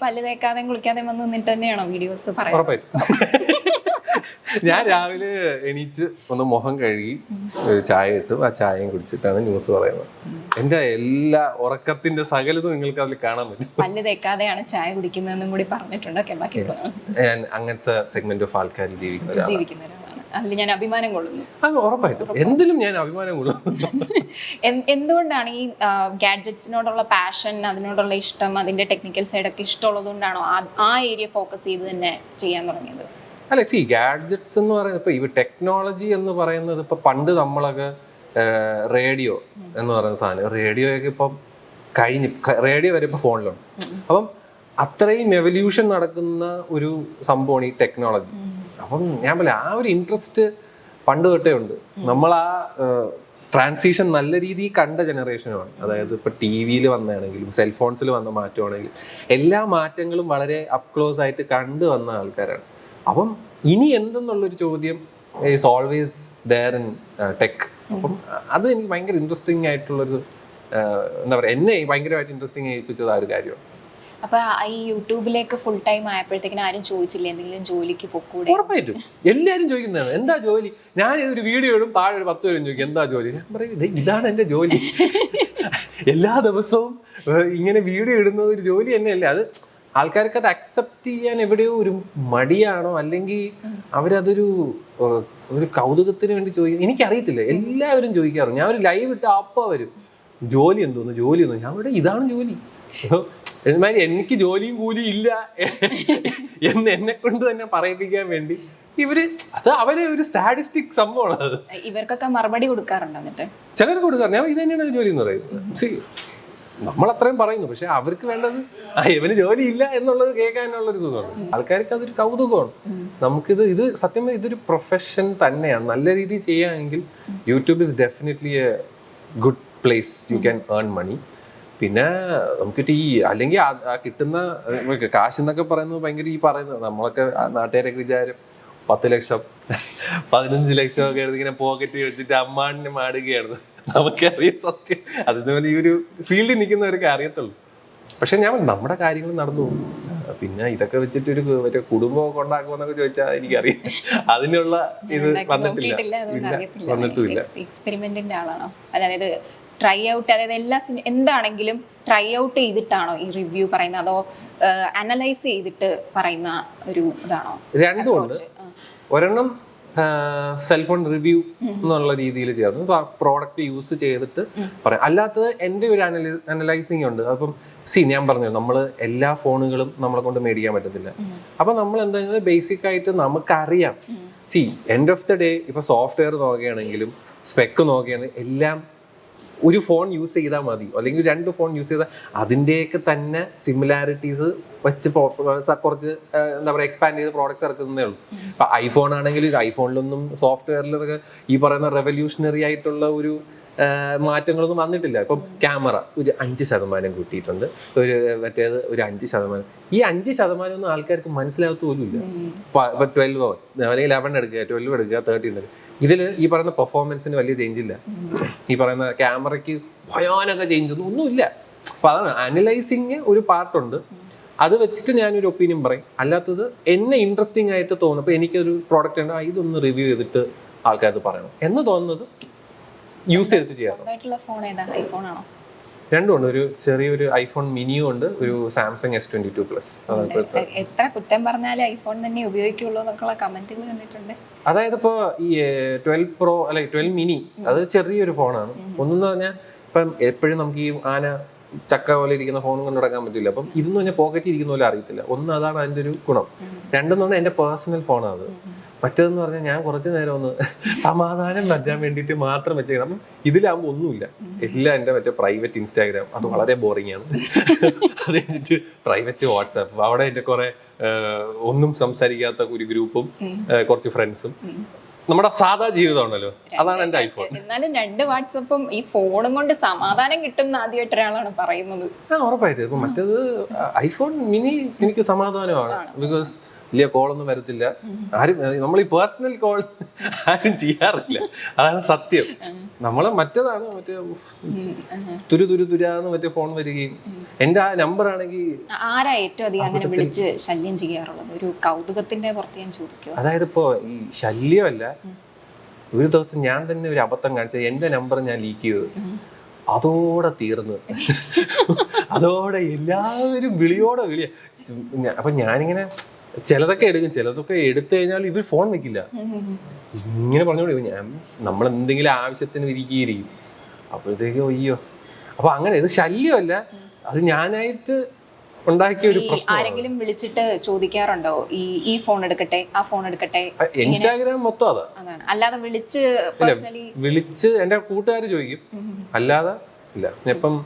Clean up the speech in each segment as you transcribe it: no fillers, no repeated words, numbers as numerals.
പല്ല് തേക്കാതെയും കുളിക്കാതെയും വന്ന് നിന്നിട്ട് തന്നെയാണോ വീഡിയോസ് പറയുന്നത്? ഉറപ്പായിട്ടും. ഞാൻ രാവിലെ എണീച്ച് ഒന്ന് മുഖം കഴുകി ഒരു ചായ ഇട്ടു, ആ ചായയും കുടിച്ചിട്ടാണ് ന്യൂസ് പറയുന്നത്. എന്റെ എല്ലാ ഉറക്കത്തിന്റെ സകലതും നിങ്ങൾക്ക് അതിൽ കാണാൻ പറ്റും. പല്ല് തേക്കാതെയാണ് ചായ കുടിക്കുന്നതെന്നും കൂടി പറഞ്ഞിട്ടുണ്ട്. ബാക്കി ഞാൻ അങ്ങനത്തെ സെഗ്മെന്റ് ഓഫ് ആൾക്കാർ ജീവിക്കുന്ന ജീവിക്കുന്നവരാണ്. അതിൽ ഞാൻ അഭിമാനം കൊള്ളുന്നു. അത് ഉറപ്പായിട്ടും എന്തിലും ഞാൻ അഭിമാനം കൊള്ളുന്നു. എന്തുകൊണ്ടാണ് ഈ ഗാഡ്ജറ്റ്സിനോടുള്ള പാഷൻ, അതിനോടുള്ള ഇഷ്ടം, അതിന്റെ ടെക്നിക്കൽ സൈഡൊക്കെ ഇഷ്ടമുള്ളതുകൊണ്ടാണോ ആ ഏരിയ ഫോക്കസ് ചെയ്ത് തന്നെ ചെയ്യാൻ തുടങ്ങിയത്? അല്ല, ഗാഡ്ജറ്റ്സ് എന്ന് പറയുന്നത് ഇപ്പൊ ഈ ടെക്നോളജി എന്ന് പറയുന്നത് ഇപ്പൊ പണ്ട് നമ്മളൊക്കെ റേഡിയോ എന്ന് പറയുന്ന സാധനം, റേഡിയോയൊക്കെ ഇപ്പം കഴിഞ്ഞ് റേഡിയോ വരെ ഇപ്പൊ ഫോണിലുണ്ട്. അപ്പം അത്രയും എവല്യൂഷൻ നടക്കുന്ന ഒരു സംഭവമാണ് ഈ ടെക്നോളജി. അപ്പം ഞാൻ പറയാം, ആ ഒരു ഇൻട്രസ്റ്റ് പണ്ട് തൊട്ടേ ഉണ്ട്. നമ്മൾ ആ ട്രാൻസിഷൻ നല്ല രീതിയിൽ കണ്ട ജനറേഷനുമാണ്. അതായത് ഇപ്പൊ ടി വിയിൽ വന്നതാണെങ്കിലും സെൽഫോൺസിൽ വന്ന മാറ്റമാണെങ്കിലും എല്ലാ മാറ്റങ്ങളും വളരെ അപ് ക്ലോസ് ആയിട്ട് കണ്ടു വന്ന ആൾക്കാരാണ്. അപ്പം ഇനി എന്തെന്നുള്ളൊരു ചോദ്യം is always there in tech. അപ്പം അത് എനിക്ക് ഭയങ്കര ഇൻട്രസ്റ്റിംഗ് ആയിട്ടുള്ളൊരു എന്താ പറയുക, എന്നെ ഭയങ്കരമായിട്ട് ഇൻട്രസ്റ്റിംഗ് ആയിപ്പിച്ചത് ആ ഒരു കാര്യമാണ്. അപ്പൊ ഈ യൂട്യൂബിലേക്ക് ഫുൾ ടൈം ആയപ്പോഴത്തേക്കിനും ആരും ചോദിച്ചില്ല എന്തെങ്കിലും ജോലിക്ക് പൊക്കൂടെ? ഉറപ്പായിട്ടും എല്ലാവരും ചോദിക്കുന്നതാണ് എന്താ ജോലി. ഞാൻ ഇതൊരു വീഡിയോ ഇടും, താഴെ ഒരു 10 പേരും ചോദിക്കും എന്താ ജോലി. ഞാൻ പറയും ഇതാണ് എൻ്റെ ജോലി. എല്ലാ ദിവസവും ഇങ്ങനെ വീഡിയോ ഇടുന്നത് ഒരു ജോലി തന്നെയല്ലേ. അത് ആൾക്കാർക്ക് അത് അക്സെപ്റ്റ് ചെയ്യാൻ എവിടെയോ ഒരു മടിയാണോ, അല്ലെങ്കിൽ അവരതൊരു കൗതുകത്തിന് വേണ്ടി ചോദിക്കും, എനിക്കറിയത്തില്ല. എല്ലാവരും ചോദിക്കാറുണ്ട്. ഞാൻ ഒരു ലൈവ് ഇട്ട് അപ്പോൾ വരും ജോലി എന്തോന്നു ജോലി എന്തോ. ഞാൻ ഇവിടെ ഇതാണ് ജോലി. എന്നാലും എനിക്ക് ജോലിയും കൂലിയും ഇല്ല എന്ന് എന്നെ കൊണ്ട് തന്നെ പറയിപ്പിക്കാൻ വേണ്ടി അവര് ഒരു സാഡിസ്റ്റിക് സംഭവമാണ് അത്. ഇവർക്കൊക്കെ മറുപടി കൊടുക്കാറുണ്ടോ? എന്നിട്ട് ചിലർക്ക് കൊടുക്കാറ് ഞാൻ ഇത് തന്നെയാണ് ജോലി എന്ന് പറയുന്നത്. നമ്മൾ അത്രയും പറയുന്നു, പക്ഷെ അവർക്ക് വേണ്ടത് ഇവന് ജോലി ഇല്ല എന്നുള്ളത് കേൾക്കാനുള്ളൊരു സുഖമാണ്. ആൾക്കാർക്ക് അതൊരു കൗതുകമാണ്. ഇത് സത്യം ഇതൊരു പ്രൊഫഷൻ തന്നെയാണ്. നല്ല രീതിയിൽ ചെയ്യുകയാണെങ്കിൽ YouTube is definitely a good place. You can earn money. പിന്നെ നമുക്കിട്ട് അല്ലെങ്കിൽ ആ കിട്ടുന്ന കാശ് എന്നൊക്കെ പറയുന്നത് ഭയങ്കര ഈ പറയുന്നത് നമ്മളൊക്കെ നാട്ടുകാരൊക്കെ വിചാരം 10 ലക്ഷം 15 ലക്ഷം ഒക്കെ എടുത്ത് ഇങ്ങനെ പോക്കറ്റ് വെച്ചിട്ട് അമ്മാണിനെ മാടുകയാണ്. നമുക്കറിയാം സത്യം. അതുപോലെ ഈ ഒരു ഫീൽഡിൽ നിൽക്കുന്നവരൊക്കെ അറിയത്തുള്ളൂ. പക്ഷെ ഞാൻ നമ്മുടെ കാര്യങ്ങൾ നടന്നു പോകും. പിന്നെ ഇതൊക്കെ വെച്ചിട്ട് ഒരു മറ്റേ കുടുംബമൊക്കെ ഉണ്ടാക്കുമെന്നൊക്കെ ചോദിച്ചാൽ എനിക്കറിയാം. അതിനുള്ള ഇത് വന്നിട്ടില്ല. എക്സ്പെരിമെന്റിന്റെ ആളാണോ? അതായത് ട്രൈ ഔട്ട്, അതായത് എന്താണെങ്കിലും ട്രൈ ഔട്ട് ചെയ്തിട്ടാണോ ഈ റിവ്യൂ പറയുന്നത്, അതോ അനലൈസ് ചെയ്തിട്ട് പറയുന്ന ഒരു ഇതാണോ? രണ്ടും ഉണ്ട്. ഒരെണ്ണം സെൽഫോൺ റിവ്യൂ എന്നുള്ള രീതിയിൽ ചേർന്ന് പ്രോഡക്റ്റ് യൂസ് ചെയ്തിട്ട് പറയാം. അല്ലാത്തത് എൻ്റെ ഒരു അനലൈസിങ് ഉണ്ട്. അപ്പം ഞാൻ പറഞ്ഞു നമ്മൾ എല്ലാ ഫോണുകളും നമ്മളെ കൊണ്ട് മേടിക്കാൻ പറ്റത്തില്ല. അപ്പം നമ്മൾ എന്താ ബേസിക് ആയിട്ട് നമുക്കറിയാം. എൻഡ് ഓഫ് ദ ഡേ ഇപ്പൊ സോഫ്റ്റ്വെയർ നോക്കുകയാണെങ്കിലും സ്പെക്ക് നോക്കുകയാണെങ്കിലും എല്ലാം ഒരു ഫോൺ യൂസ് ചെയ്താൽ മതി, അല്ലെങ്കിൽ 2 ഫോൺ യൂസ് ചെയ്താൽ അതിൻ്റെയൊക്കെ തന്നെ സിമിലാരിറ്റീസ് വെച്ച് കുറച്ച് എന്താ പറയുക എക്സ്പാൻഡ് ചെയ്ത് പ്രോഡക്റ്റ്സ് ഇറക്കുന്നതേ ഉള്ളൂ. ഇപ്പം ഐഫോൺ ആണെങ്കിൽ ഐഫോണിലൊന്നും സോഫ്റ്റ്വെയറിലൊക്കെ ഈ പറയുന്ന റെവല്യൂഷണറി ആയിട്ടുള്ള ഒരു മാറ്റങ്ങളൊന്നും വന്നിട്ടില്ല. ഇപ്പം ക്യാമറ ഒരു 5% കൂട്ടിയിട്ടുണ്ട്, മറ്റേത് ഒരു 5%. ഈ 5% ഒന്നും ആൾക്കാർക്ക് മനസ്സിലാകത്ത പോലും ഇല്ല. ഇപ്പം 12 അല്ലെങ്കിൽ 11 എടുക്കുക, 12 എടുക്കുക, 13 എടുക്കുക. ഇതിൽ ഈ പറയുന്ന പെർഫോമൻസിന് വലിയ ചേഞ്ച് ഇല്ല. ഈ പറയുന്ന ക്യാമറയ്ക്ക് ഭയാനക ചേഞ്ച് ഒന്നുമില്ല. അപ്പം അതാണ് അനലൈസിങ് ഒരു പാർട്ടുണ്ട്. അത് വെച്ചിട്ട് ഞാനൊരു ഒപ്പീനിയൻ പറയും. അല്ലാത്തത് എന്നെ ഇൻട്രസ്റ്റിംഗ് ആയിട്ട് തോന്നും. അപ്പോൾ എനിക്കൊരു പ്രോഡക്റ്റ് ഉണ്ട്, ഇതൊന്ന് റിവ്യൂ ചെയ്തിട്ട് ആൾക്കാർക്ക് പറയണം എന്ന് തോന്നുന്നത് യൂസ് ചെയ്തിട്ട് ചെയ്യാം. രണ്ടും ഉണ്ട്. ഒരു ചെറിയൊരു ഐഫോൺ മിനിയും ഉണ്ട്, ഒരു സാംസങ് S22 Plus. എത്ര കുറ്റം പറഞ്ഞാലും ഐഫോൺ തന്നെ ഉപയോഗിക്കുള്ളൂ എന്നൊക്കെയുള്ള കമന്റുകൾ കണ്ടിട്ടുണ്ട്. അതായത് ഇപ്പോൾ ഈ 12 Pro അല്ലെ 12 മിനി അത് ചെറിയൊരു ഫോണാണ്. ഒന്നെന്ന് പറഞ്ഞാൽ ഇപ്പം എപ്പോഴും നമുക്ക് ഈ ചക്ക പോലെ ഇരിക്കുന്ന ഫോണും കൊണ്ട് നടക്കാൻ പറ്റില്ല. അപ്പം ഇതെന്ന് പറഞ്ഞാൽ പോക്കറ്റിൽ ഇരിക്കുന്ന പോലെ അറിയത്തില്ല. അതാണ് അതിൻ്റെ ഒരു ഗുണം. രണ്ടെന്ന് പറഞ്ഞാൽ എൻ്റെ പേഴ്സണൽ ഫോണാണ് അത്. മറ്റേതെന്ന് പറഞ്ഞാൽ ഞാൻ കുറച്ച് നേരം ഒന്ന് സമാധാനം വെച്ചാൻ വേണ്ടിയിട്ട് മാത്രം വെച്ചേക്കണം. അപ്പം ഇതിലാകുമ്പോൾ ഒന്നുമില്ല. എല്ലാം എൻ്റെ മറ്റേ പ്രൈവറ്റ് ഇൻസ്റ്റാഗ്രാം, അത് വളരെ ബോറിംഗ് ആണ്. അത് കഴിഞ്ഞിട്ട് പ്രൈവറ്റ് വാട്സാപ്പ്, അവിടെ എൻ്റെ കുറെ ഒന്നും സംസാരിക്കാത്ത ഒരു ഗ്രൂപ്പും കുറച്ച് ഫ്രണ്ട്സും. നമ്മുടെ സാധാ ജീവിതമാണല്ലോ, അതാണ് എൻ്റെ ഐഫോൺ. എന്നാലും 2 വാട്സപ്പും ഈ ഫോണും കൊണ്ട് സമാധാനം കിട്ടുന്ന ആദ്യമായിട്ട് ഒരാളാണ് പറയുന്നത്. ഉറപ്പായിട്ട്. ഇപ്പം മറ്റേത് ഐഫോൺ മിനി എനിക്ക് സമാധാനമാണ്. ബിക്കോസ് വലിയ കോളൊന്നും വരത്തില്ല. ആരും നമ്മൾ ഈ പേഴ്സണൽ കോൾ ആരും ചെയ്യാറില്ല, അതാണ് സത്യം. നമ്മളെ മറ്റേതാണ് മറ്റേ തുരാന്ന് മറ്റേ ഫോൺ വരികയും. എന്റെ ആ നമ്പർ ആണെങ്കിൽ ആരാ ഏറ്റവും അധികം അങ്ങനെ വിളിച്ച് ശല്യം ചെയ്യാറുള്ളത്? ഒരു കൗതുകത്തിന്റെ പുറത്ത് ഞാൻ ചോദിക്കുക. അതായത് ഇപ്പോ ഈ ശല്യമല്ല, ഒരു ദിവസം ഞാൻ തന്നെ ഒരു അബദ്ധം കാണിച്ചത്, എന്റെ നമ്പർ ഞാൻ ലീക്ക് ചെയ്തത്, അതോടെ തീർന്ന്. അതോടെ എല്ലാവരും വിളിയോടെ വിളിയ. അപ്പൊ ഞാനിങ്ങനെ ചിലതൊക്കെ എടുക്കും, ചിലതൊക്കെ എടുത്തു കഴിഞ്ഞാൽ ഇവർ ഫോൺ വെക്കില്ല. ഇങ്ങനെ പറഞ്ഞോളൂ, ഞാൻ നമ്മൾ എന്തെങ്കിലും ആവശ്യത്തിന് ഇരിക്കും. അപ്പോഴത്തേക്കും അയ്യോ. അപ്പൊ അങ്ങനെ ഇത് ശല്യമല്ല, അത് ഞാനായിട്ട് ഉണ്ടാക്കിയ ഒരു പ്രശ്നം. ആരെങ്കിലും വിളിച്ചിട്ട് ചോദിക്കാറുണ്ടോ ഈ ഫോൺ എടുക്കട്ടെ, ആ ഫോൺ എടുക്കട്ടെ? ഇൻസ്റ്റാഗ്രാം മൊത്തം അതാണ്. അല്ലാതെ വിളിച്ച് എന്റെ കൂട്ടുകാർ ചോദിക്കും, അല്ലാതെ ഇല്ല. ഇപ്പം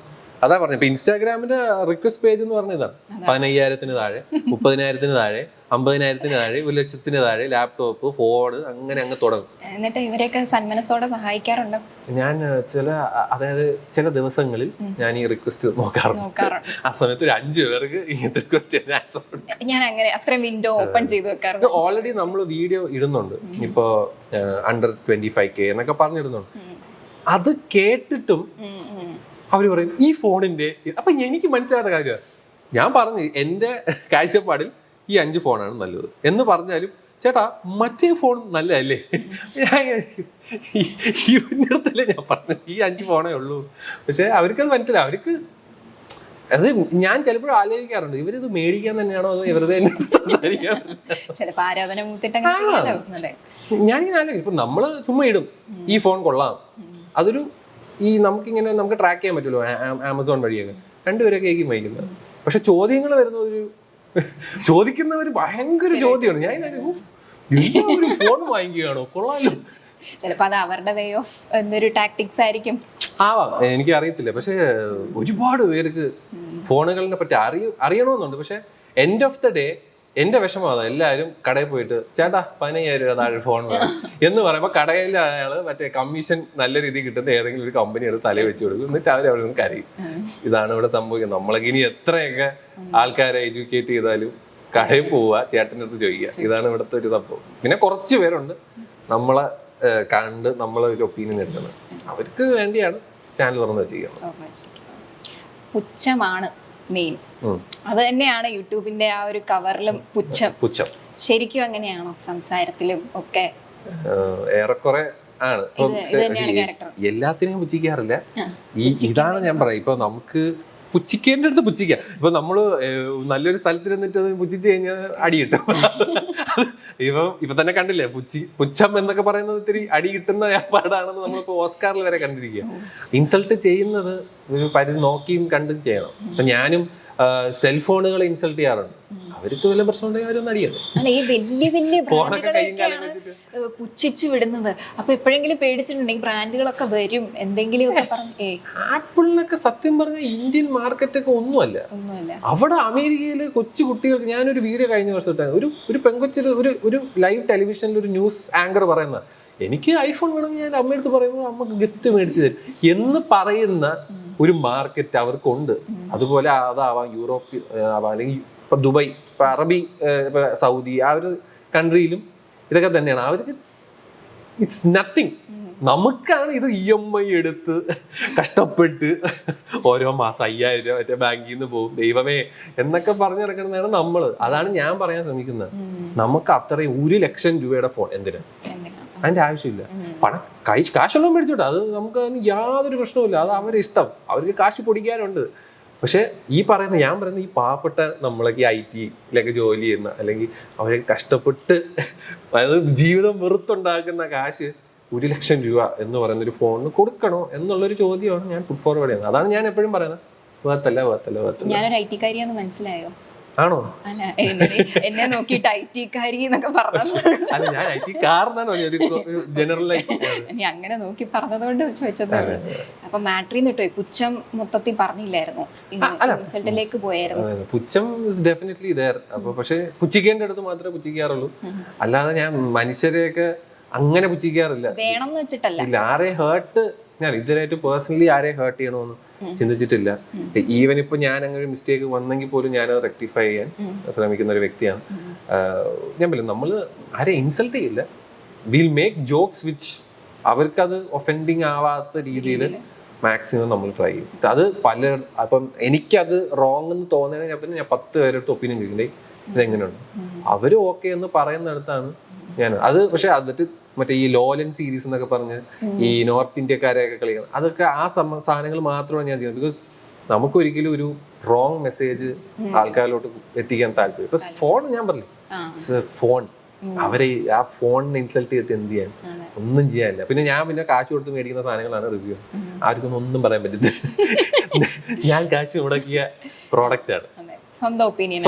അതാ പറഞ്ഞു, ഇപ്പൊ ഇൻസ്റ്റാഗ്രാമിന്റെ റിക്വസ്റ്റ് പേജ് എന്ന് പറഞ്ഞ ഇതാണ്. 15,000 താഴെ, 30,000 താഴെ, 50,000 താഴെ, 1,00,000 താഴെ, ലാപ്ടോപ്പ്, ഫോണ്, അങ്ങനെ അങ്ങ് തുടങ്ങും. എന്നിട്ട് ഇവരെയൊക്കെ സന്മനസ്സോടെ സഹായിക്കാറുണ്ടോ? ഞാൻ അതായത് ചില ദിവസങ്ങളിൽ ഞാൻ ഈ റിക്വസ്റ്റ് നോക്കാറുണ്ട്. ആ സമയത്ത് ഒരു 5 പേർക്ക് ഇങ്ങനത്തെ റിക്വസ്റ്റ് ഞാൻ അങ്ങനെ അത്രയും വിൻഡോ ഓപ്പൺ ചെയ്ത് വെക്കാറുണ്ട്. ഓൾറെഡി നമ്മൾ വീഡിയോ ഇടുന്നുണ്ട്, ഇപ്പൊ under 25K എന്നൊക്കെ പറഞ്ഞിടുന്നുണ്ട്. അത് കേട്ടിട്ടും അവര് പറയും ഈ ഫോണിന്റെ. അപ്പൊ എനിക്ക് മനസ്സിലാത്ത കാര്യമാണ്, ഞാൻ പറഞ്ഞു എന്റെ കാഴ്ചപ്പാടിൽ ഈ 5 ഫോണാണ് നല്ലത് എന്ന് പറഞ്ഞാലും, ചേട്ടാ മറ്റേ ഫോൺ നല്ലതല്ലേ? ഇവന്റെ അടുത്തല്ലേ ഞാൻ പറഞ്ഞത് ഈ 5 ഫോണേ ഉള്ളൂ. പക്ഷെ അവർക്കത് മനസ്സിലാവും. അവർക്ക് അത് ഞാൻ ചിലപ്പോഴും ആലോചിക്കാറുണ്ട്, ഇവരിത് മേടിക്കാൻ തന്നെയാണോ അതോ വെറുതെ സംസാരിക്കാൻ? ഞാനിങ്ങനെ ആലോചിക്കും, ഇപ്പൊ നമ്മള് ചുമ്മാ ഇടും ഈ ഫോൺ കൊള്ളാം, അതൊരു നമുക്കിങ്ങനെ നമുക്ക് ട്രാക്ക് ചെയ്യാൻ പറ്റുമല്ലോ ആമസോൺ വഴിയൊക്കെ. 2 പേരൊക്കെ ആയിരിക്കും വൈകുന്നത്. പക്ഷെ ചോദ്യങ്ങൾ വരുന്ന ചോദിക്കുന്നവർ ഭയങ്കര ചോദ്യമാണ്. ഞാൻ ഒരു ഫോൺ വാങ്ങിക്കുകയാണോ, കൊള്ളാലോ. ചിലപ്പോ അത് അവരുടെ വേ ഓഫ് എന്തൊരു ടാക്ടിക്സ് ആയിരിക്കും. ആവാം, എനിക്ക് അറിയത്തില്ല. പക്ഷെ ഒരുപാട് പേർക്ക് ഫോണുകളെ പറ്റി അറിയണമെന്നുണ്ട്. പക്ഷെ എൻഡ് ഓഫ് ദ ഡേ എന്റെ വിഷമം അതാ, എല്ലാവരും കടയിൽ പോയിട്ട് ചേട്ടാ 15,000 രൂപ താഴെ ഫോൺ വേണം എന്ന് പറയുമ്പോൾ കടയിൽ അയാള് മറ്റേ കമ്മീഷൻ നല്ല രീതിയിൽ കിട്ടുന്ന ഏതെങ്കിലും ഒരു കമ്പനി എടുത്ത് തലയിൽ വെച്ച് കൊടുക്കും. എന്നിട്ട് അവരവിടെ നിന്ന് കരയും. ഇതാണ് ഇവിടെ സംഭവിക്കുന്നത്. നമ്മളൊക്കെ ഇനി എത്രയൊക്കെ ആൾക്കാരെ എഡ്യൂക്കേറ്റ് ചെയ്താലും കടയിൽ പോവുക, ചേട്ടൻ്റെ അടുത്ത് ചോദിക്കുക. ഇതാണ് ഇവിടുത്തെ ഒരു സംഭവം. പിന്നെ കുറച്ച് പേരുണ്ട് നമ്മളെ കണ്ട് നമ്മളെ ഒരു ഒപ്പീനിയൻ എടുക്കുന്നത്. അവർക്ക് വേണ്ടിയാണ് ചാനൽ തുറന്ന് വെച്ചിരിക്കുന്നത്. പുച്ഛമാണ് മെയിൻ. അത് തന്നെയാണ് യൂട്യൂബിന്റെ ആ ഒരു കവറിലും പുച്ഛം. ശരിക്കും അങ്ങനെയാണോ സംസാരത്തിലും ഒക്കെ? ഏറെക്കുറെ ആണ്. എല്ലാത്തിനെയും പുച്ഛിക്കാറില്ല. ഇതാണ് ഞാൻ പറയാം, ഇപ്പൊ നമുക്ക് പുച്ഛിക്കേണ്ട അടുത്ത് പുച്ഛിക്കാം. ഇപ്പൊ നമ്മള് നല്ലൊരു സ്ഥലത്ത് ഇരുന്നിട്ട് അത് പുച്ഛിച്ചു കഴിഞ്ഞാൽ അടി കിട്ടും. ഇപ്പൊ തന്നെ കണ്ടില്ലേ, പുച്ഛം എന്നൊക്കെ പറയുന്നത് ഇത്തിരി അടി കിട്ടുന്ന ഏർപ്പാടാണെന്ന് നമ്മളിപ്പോ ഓസ്കാറിൽ വരെ കണ്ടിരിക്കുക. ഇൻസൾട്ട് ചെയ്യുന്നത് ഒരു പരിധി നോക്കിയും കണ്ടും ചെയ്യണം. അപ്പൊ ഞാനും സെൽഫോണുകൾ ഇൻസൾട്ട് ചെയ്യാറുണ്ട്. അവർക്ക് വല്ല പ്രശ്നം ഉണ്ടെങ്കിൽ അവരൊന്നും അടിയണം. അല്ല, ഈ വലിയ വലിയ ബ്രാൻഡുകളൊക്കെയാണ് പുച്ഛിച്ചു വിടുന്നത്. അപ്പൊ എപ്പോഴെങ്കിലും പേടിച്ചിട്ടുണ്ടെങ്കിൽ ബ്രാൻഡുകളൊക്കെ വരും എന്തെങ്കിലും ഒക്കെ പറഞ്ഞു. ആപ്പിളിനൊക്കെ സത്യം പറഞ്ഞ ഇന്ത്യൻ മാർക്കറ്റൊക്കെ ഒന്നുമല്ല. അവിടെ അമേരിക്കയില് കൊച്ചു കുട്ടികൾക്ക്, ഞാനൊരു വീഡിയോ കഴിഞ്ഞ വർഷം ഇട്ടാണ്, ഒരു പെങ്കൊച്ചൊരു ഒരു ലൈവ് ടെലിവിഷനിൽ ഒരു ന്യൂസ് ആങ്കർ പറയുന്ന, എനിക്ക് ഐഫോൺ വേണമെങ്കിൽ ഞാൻ അമ്മയടുത്ത് പറയുമ്പോൾ അമ്മക്ക് ഗിഫ്റ്റ് മേടിച്ചു തരും എന്ന് പറയുന്ന ഒരു മാർക്കറ്റ് അവർക്കുണ്ട്. അതുപോലെ അതാവാം യൂറോപ്പ് ആവാം, അല്ലെങ്കിൽ ഇപ്പൊ ദുബായ്, ഇപ്പൊ അറബി, ഇപ്പൊ സൗദി, ആ ഒരു കൺട്രിയിലും ഇതൊക്കെ തന്നെയാണ്. അവർക്ക് ഇറ്റ്സ് നത്തിങ്. നമുക്കാണ് ഇത് EMI എടുത്ത് കഷ്ടപ്പെട്ട് ഓരോ മാസം 5,000 രൂപ മറ്റേ ബാങ്കിൽ നിന്ന് പോകും, ദൈവമേ എന്നൊക്കെ പറഞ്ഞു നടക്കുന്നതാണ് നമ്മള്. അതാണ് ഞാൻ പറയാൻ ശ്രമിക്കുന്നത്. നമുക്ക് അത്രയും 1,00,000 രൂപയുടെ ഫോൺ എന്തിനാ? അതിന്റെ ആവശ്യമില്ല. പണം കാശുള്ള മേടിച്ചോട്ടെ, അത് നമുക്ക് അതിന് യാതൊരു പ്രശ്നവുമില്ല. അത് അവരുടെ ഇഷ്ടം, അവർക്ക് കാശ് പൊടിക്കാനുണ്ട്. പക്ഷെ ഞാൻ പറയുന്ന ഈ പാവപ്പെട്ട നമ്മളൊക്കെ IT-യിലൊക്കെ ജോലി ചെയ്യുന്ന, അല്ലെങ്കിൽ അവരെ കഷ്ടപ്പെട്ട് അതായത് ജീവിതം വെറുത്തുണ്ടാക്കുന്ന കാശ് 1,00,000 രൂപ എന്ന് പറയുന്നൊരു ഫോണിന് കൊടുക്കണോ എന്നുള്ളൊരു ചോദ്യമാണ് ഞാൻ പുട്ട് ഫോർവേഡ് ചെയ്യുന്നത്. അതാണ് ഞാൻ എപ്പോഴും പറയുന്നത്, വേർത്തല്ല. ഞാനൊരു IT-കാരിയാന്ന് മനസ്സിലായോ? ആണോ? അല്ല, എന്നെ നോക്കിയിട്ട് IT-കാരി എന്നൊക്കെ പറഞ്ഞു. അല്ല, ഞാൻ IT-കാരനാണോ ഇനി അങ്ങനെ നോക്കി പറഞ്ഞതുകൊണ്ട് ചോദിച്ചത്. അപ്പൊ മാട്രിന്ന് കിട്ടുമോ? പുച്ഛം മൊത്തത്തിൽ പറഞ്ഞില്ലായിരുന്നു, ഇൻസൾട്ടിലേക്ക് പോയായിരുന്നു. പുച്ഛം ഇസ് ഡെഫിനറ്റ്ലി ദേർ. അപ്പൊ പക്ഷെ പുച്ഛിക്കേണ്ട അടുത്ത് മാത്രമേ പുച്ഛിക്കാറുള്ളൂ. അല്ലാതെ ഞാൻ മനുഷ്യരെയൊക്കെ അങ്ങനെ പുച്ഛിക്കാറില്ല. വേണം എന്ന് വെച്ചിട്ടല്ല. ഇല്ല, ആരെ ഹേർട്ട് ഞാൻ ഇതുവരെയായിട്ട് പേഴ്സണലി ആരെ ഹേർട്ട് ചെയ്യണമെന്ന് ചിന്തിച്ചിട്ടില്ല. ഈവൻ ഇപ്പൊ ഞാൻ അങ്ങനെ ഒരു മിസ്റ്റേക്ക് വന്നെങ്കിൽ പോലും ഞാൻ അത് റെക്ടിഫൈ ചെയ്യാൻ ശ്രമിക്കുന്ന ഒരു വ്യക്തിയാണ്. ഞാൻ പറയും നമ്മള് ആരെ ഇൻസൾട്ട് ചെയ്യില്ല. വിൽ മേക്ക് ജോക്സ് വിച്ച് അവർക്കത് ഒഫൻഡിങ് ആവാത്ത രീതിയിൽ മാക്സിമം നമ്മൾ ട്രൈ ചെയ്യും. അത് അപ്പം എനിക്കത് റോങ് എന്ന് തോന്നുകയാണെങ്കിൽ പിന്നെ ഞാൻ 10 പേരുടെ ഒപ്പീനിയൻ ചോദിക്കണ്ടേ ഇതെങ്ങനെയുണ്ട്, അവര് ഓക്കെ എന്ന് പറയുന്നിടത്താണ് ഞാൻ അത്. പക്ഷെ അതിട്ട് മറ്റേ ഈ ലോലൻ സീരീസ് എന്നൊക്കെ പറഞ്ഞ് ഈ നോർത്ത് ഇന്ത്യക്കാരെയൊക്കെ കളിക്കണം, അതൊക്കെ ആ സാധനങ്ങൾ മാത്രമാണ് ഞാൻ ചെയ്യുന്നത്. ബിക്കോസ് നമുക്കൊരിക്കലും ഒരു റോങ് മെസ്സേജ് ആൾക്കാരിലോട്ട് എത്തിക്കാൻ താല്പര്യം. ഇപ്പൊ ഫോൺ ഞാൻ പറഞ്ഞില്ലേ, ഫോൺ അവരെ ആ ഫോണിനെ ഇൻസൾട്ട് ചെയ്തിട്ട് എന്ത് ചെയ്യാൻ, ഒന്നും ചെയ്യാനില്ല. പിന്നെ ഞാൻ കാശ് കൊടുത്ത് മേടിക്കുന്ന സാധനങ്ങളാണ് റിവ്യൂ. ആർക്കൊന്നും ഒന്നും പറയാൻ പറ്റില്ല. ഞാൻ കാശ് മുടക്കിയ പ്രോഡക്റ്റ് ആണ്, സ്വന്തം ഒപ്പീനിയൻ.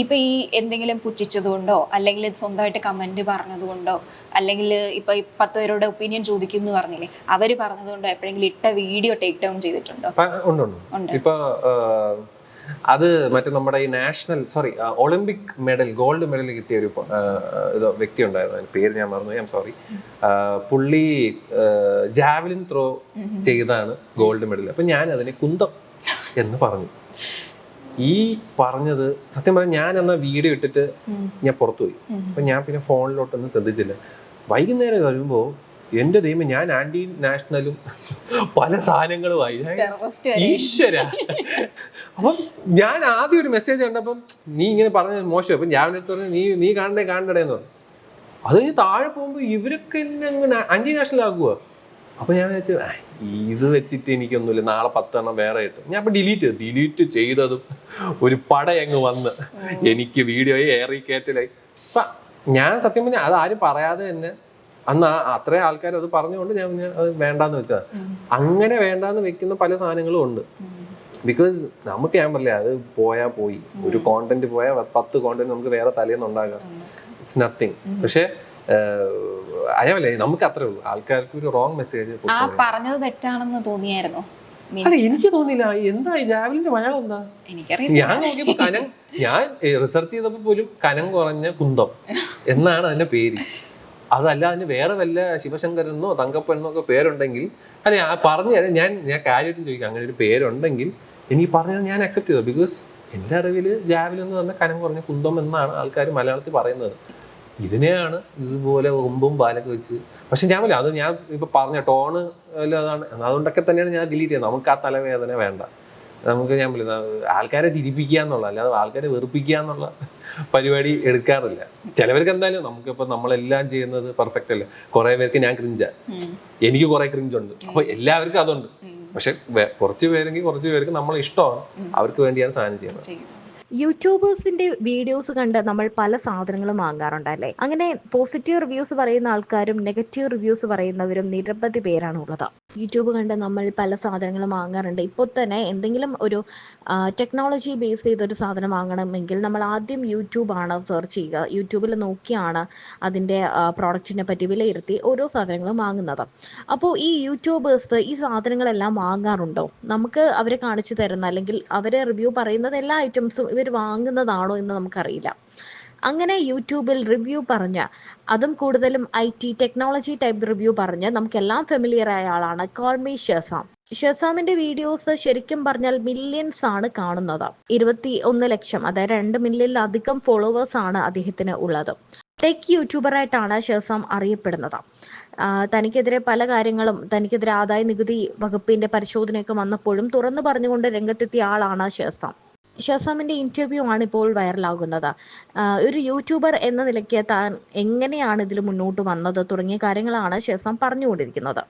ഇപ്പൊ ഈ എന്തെങ്കിലും പുച്ഛിച്ചതുകൊണ്ടോ അല്ലെങ്കിൽ സ്വന്തമായിട്ട് കമന്റ് പറഞ്ഞതുകൊണ്ടോ അല്ലെങ്കിൽ ഇപ്പൊ 10 പേരുടെ ഒപ്പീനിയൻ ചോദിക്കുന്നു പറഞ്ഞില്ലേ, അവര് പറഞ്ഞതുകൊണ്ടോ എപ്പോഴെങ്കിലും ഇട്ട വീഡിയോ ടേക്ക് ഡൗൺ ചെയ്തിട്ടുണ്ടോ? ഉണ്ട്. ഇപ്പൊ അത് മറ്റേ നമ്മുടെ ഈ ഒളിമ്പിക് മെഡൽ, ഗോൾഡ് മെഡൽ കിട്ടിയ ഒരു വ്യക്തി ഉണ്ടായിരുന്നു. അതിന്റെ പേര് ഞാൻ മറന്നു, ഞാൻ സോറി. പുള്ളി ജാവലിൻ ത്രോ ചെയ്താണ് ഗോൾഡ് മെഡൽ. അപ്പൊ ഞാൻ അതിനെ കുന്തം എന്ന് പറഞ്ഞു. ഈ പറഞ്ഞത് സത്യം പറഞ്ഞാൽ ഞാൻ എന്നാ വീഡിയോ ഇട്ടിട്ട് ഞാൻ പുറത്തുപോയി. അപ്പൊ ഞാൻ പിന്നെ ഫോണിലോട്ടൊന്നും ശ്രദ്ധിച്ചില്ല. വൈകുന്നേരം വരുമ്പോ എന്റെ ദൈവം, ഞാൻ ആന്റി നാഷണലും പല സാധനങ്ങളുമായി. ഈശ്വര. അപ്പം ഞാൻ ആദ്യം ഒരു മെസ്സേജ് കണ്ടപ്പം നീ ഇങ്ങനെ പറഞ്ഞത് മോശം. അപ്പൊ ഞാൻ എടുത്ത് പറഞ്ഞു നീ കാണണ്ടേന്ന് പറഞ്ഞു. അത് കഴിഞ്ഞ് താഴെ പോകുമ്പോ ഇവരൊക്കെ എന്നെ അങ്ങനെ ആന്റി നാഷണൽ ആകുക. അപ്പൊ ഞാൻ വെച്ചു ഇത് വെച്ചിട്ട് എനിക്കൊന്നുമില്ല, നാളെ 10 എണ്ണം വേറെ ഇട്ടു. ഞാൻ അപ്പൊ ഡിലീറ്റ് ചെയ്തതും ഒരു പടയങ്ങ് വന്ന് എനിക്ക് വീഡിയോയെ ഏറി കയറ്റലായി. അപ്പൊ ഞാൻ സത്യം പറഞ്ഞാൽ അത് ആരും പറയാതെ തന്നെ അന്ന് അത്രയും ആൾക്കാർ അത് പറഞ്ഞുകൊണ്ട് ഞാൻ അത് വേണ്ടാന്ന് വെച്ചാൽ. അങ്ങനെ വേണ്ടാന്ന് വെക്കുന്ന പല സാധനങ്ങളും ഉണ്ട്. ബിക്കോസ് നമുക്ക് ഞാൻ പറയില്ല, അത് പോയി ഒരു കോണ്ടന്റ് പോയാൽ 10 കോണ്ടന്റ് നമുക്ക് വേറെ തലേന്ന് ഉണ്ടാകാം. It's nothing. പക്ഷെ അയാളല്ലേ നമുക്ക് അത്രേ ഉള്ളൂ, ആൾക്കാർക്ക് ഒരു റോങ് മെസ്സേജ് പറഞ്ഞത് തെറ്റാണെന്ന് തോന്നിയായിരുന്നോ? അല്ല, എനിക്ക് തോന്നില്ല. എന്താ ഈ ജാവലിന്റെ മലയാളം എന്താ? ഞാൻ നോക്കിയപ്പോ ഞാൻ റിസർച്ച് ചെയ്തപ്പോ പോലും കനം കുറഞ്ഞ കുന്തം എന്നാണ് അതിന്റെ പേര്. അതല്ല അതിന് വേറെ വല്ല ശിവശങ്കരനോ തങ്കപ്പനോ ഒക്കെ പേരുണ്ടെങ്കിൽ അല്ലെ പറഞ്ഞു തരാം. ഞാൻ കാര്യമായിട്ടും ചോദിക്കാം, അങ്ങനെ ഒരു പേരുണ്ടെങ്കിൽ എനിക്ക് പറഞ്ഞത് ഞാൻ അക്സെപ്റ്റ് ചെയ്തു. ബിക്കോസ് എൻ്റെ അറിവില് ജാവലിൻ എന്ന് പറഞ്ഞ കനം കുറഞ്ഞ കുന്തം എന്നാണ് ആൾക്കാർ മലയാളത്തിൽ പറയുന്നത്. ഇതിനെയാണ് ഇതുപോലെ ഒമ്പും പാലൊക്കെ വെച്ച്. പക്ഷെ ഞാൻ അത് ഞാൻ ഇപ്പൊ പറഞ്ഞ ടോണ് അതാണ്, അതുകൊണ്ടൊക്കെ തന്നെയാണ് ഞാൻ ഡിലീറ്റ് ചെയ്യുന്നത്. നമുക്ക് ആ തലവേദന വേണ്ട. നമുക്ക് ഞാൻ ആൾക്കാരെ ചിരിപ്പിക്കുക എന്നുള്ള, അല്ലാതെ ആൾക്കാരെ വെറുപ്പിക്കുക എന്നുള്ള പരിപാടി എടുക്കാറില്ല. ചിലവർക്ക് എന്തായാലും നമുക്കിപ്പോൾ നമ്മളെല്ലാം ചെയ്യുന്നത് പെർഫെക്റ്റ് അല്ല. കുറെ പേർക്ക് ഞാൻ ക്രിഞ്ചാ, എനിക്ക് കുറെ ക്രിഞ്ചുണ്ട്. അപ്പൊ എല്ലാവർക്കും അതുണ്ട്. പക്ഷെ കുറച്ച് പേർക്ക് നമ്മളെ ഇഷ്ടമാണ്, അവർക്ക് വേണ്ടിയാണ് സാധനം ചെയ്യുന്നത്. യൂട്യൂബേഴ്സിന്റെ വീഡിയോസ് കണ്ട് നമ്മൾ പല സാധനങ്ങളും വാങ്ങാറുണ്ടല്ലേ? അങ്ങനെ പോസിറ്റീവ് റിവ്യൂസ് പറയുന്ന ആൾക്കാരും നെഗറ്റീവ് റിവ്യൂസ് പറയുന്നവരും നിരവധി പേരാണ് ഉള്ളത്. യൂട്യൂബ് കണ്ട് നമ്മൾ പല സാധനങ്ങളും വാങ്ങാറുണ്ട്. ഇപ്പോൾ തന്നെ എന്തെങ്കിലും ഒരു ടെക്നോളജി ബേസ് ചെയ്തൊരു സാധനം വാങ്ങണമെങ്കിൽ നമ്മൾ ആദ്യം യൂട്യൂബാണ് സെർച്ച് ചെയ്യുക. യൂട്യൂബിൽ നോക്കിയാണ് അതിൻ്റെ പ്രോഡക്റ്റിനെ പറ്റി വിലയിരുത്തി ഓരോ സാധനങ്ങളും വാങ്ങുന്നത്. അപ്പോൾ ഈ യൂട്യൂബേഴ്സ് ഈ സാധനങ്ങളെല്ലാം വാങ്ങാറുണ്ടോ? നമുക്ക് അവരെ കാണിച്ചു തരുന്ന അല്ലെങ്കിൽ അവരെ റിവ്യൂ പറയുന്നത് എല്ലാ ഐറ്റംസും ഇവർ വാങ്ങുന്നതാണോ എന്ന് നമുക്കറിയില്ല. അങ്ങനെ യൂട്യൂബിൽ റിവ്യൂ പറഞ്ഞ, അതും കൂടുതലും IT ടെക്നോളജി ടൈപ്പ് റിവ്യൂ പറഞ്ഞ് നമുക്കെല്ലാം ഫെമിലിയർ ആയ ആളാണ് കോൾ മീ ഷെസാം. ഷെസാമിന്റെ വീഡിയോസ് ശരിക്കും പറഞ്ഞാൽ മില്യൺസ് ആണ് കാണുന്നത്. 21 ലക്ഷം, അതായത് 2 മില്യണിലധികം ഫോളോവേഴ്സ് ആണ് അദ്ദേഹത്തിന് ഉള്ളത്. ടെക് യൂട്യൂബറായിട്ടാണ് ഷെസാം അറിയപ്പെടുന്നത്. തനിക്കെതിരെ പല കാര്യങ്ങളും, തനിക്കെതിരെ ആദായ നികുതി വകുപ്പിന്റെ പരിശോധനയൊക്കെ വന്നപ്പോഴും തുറന്നു പറഞ്ഞുകൊണ്ട് രംഗത്തെത്തിയ ആളാണ് ഷെസാം. ഷെസാമിന്റെ ഇന്റർവ്യൂ ആണ് ഇപ്പോൾ വൈറലാകുന്നത്. ഒരു യൂട്യൂബർ എന്ന നിലയ്ക്ക് താൻ എങ്ങനെയാണ് ഇതിൽ മുന്നോട്ട് വന്നത് തുടങ്ങിയ കാര്യങ്ങളാണ് ഷെസാം പറഞ്ഞുകൊണ്ടിരിക്കുന്നത്.